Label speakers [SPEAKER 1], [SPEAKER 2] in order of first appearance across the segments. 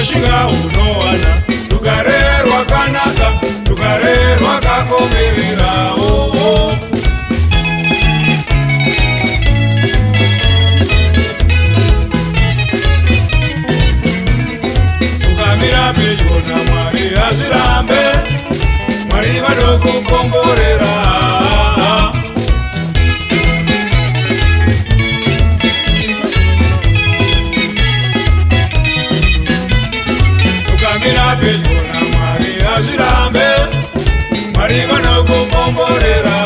[SPEAKER 1] ukashinga unowana rugare rwakanaka, rugare rwakakomererawo. Ukamira pedyo naMwari hazvirambe, Mwari vanokukomborera. Ukamira pedyo naMwari hazvirambe, Mwari vanokukomborera.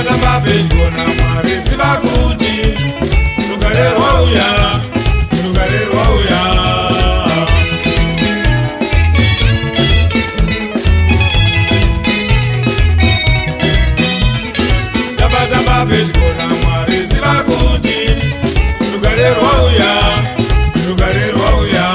[SPEAKER 1] Tamba pedyo naMwari ziva kuti rugare rwauya, rugare rwauya. Tamba pedyo naMwari ziva kuti rugare rwauya, rugare rwauya.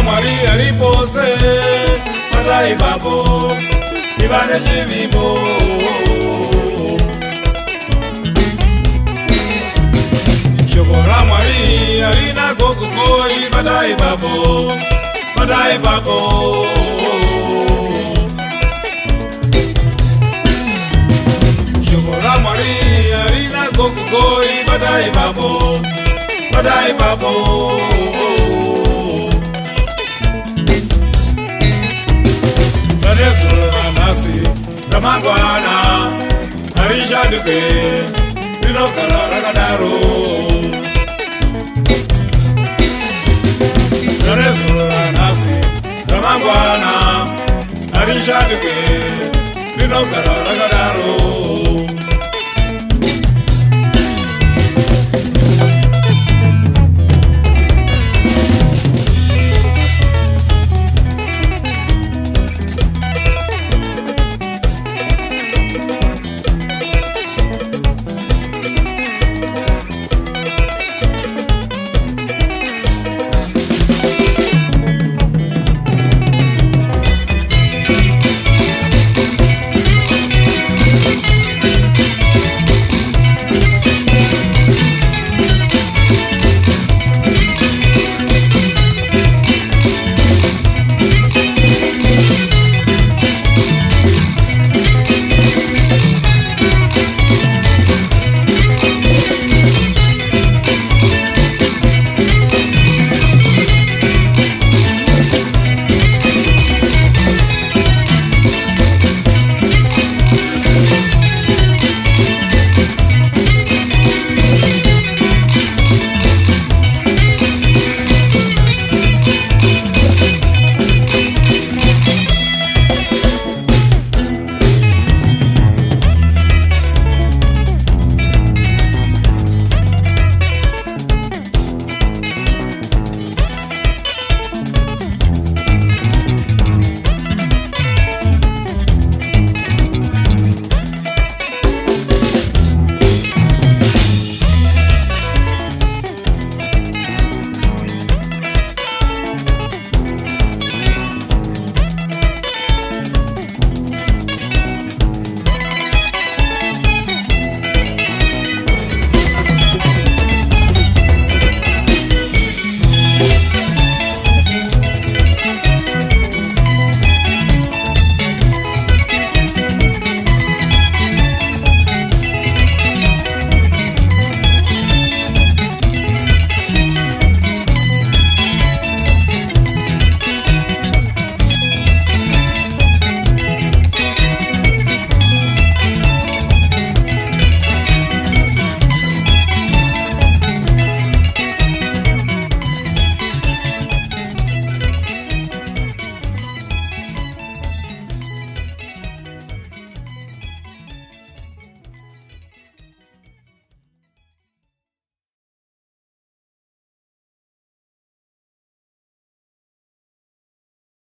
[SPEAKER 1] Mwari aripose, Madai Babo, Ivane Jivimo. Shokora Mwari arina kokokoi, Madai Babo, Madai Babo. Shokora Mwari arina kokokoi, Madai Babo, Madai Babo. Nasi Ramangwana Harisha Duke Vinokala Ragadaro Naresura Nasi Ramangwana Harisha Duke Vinokala Ragadaro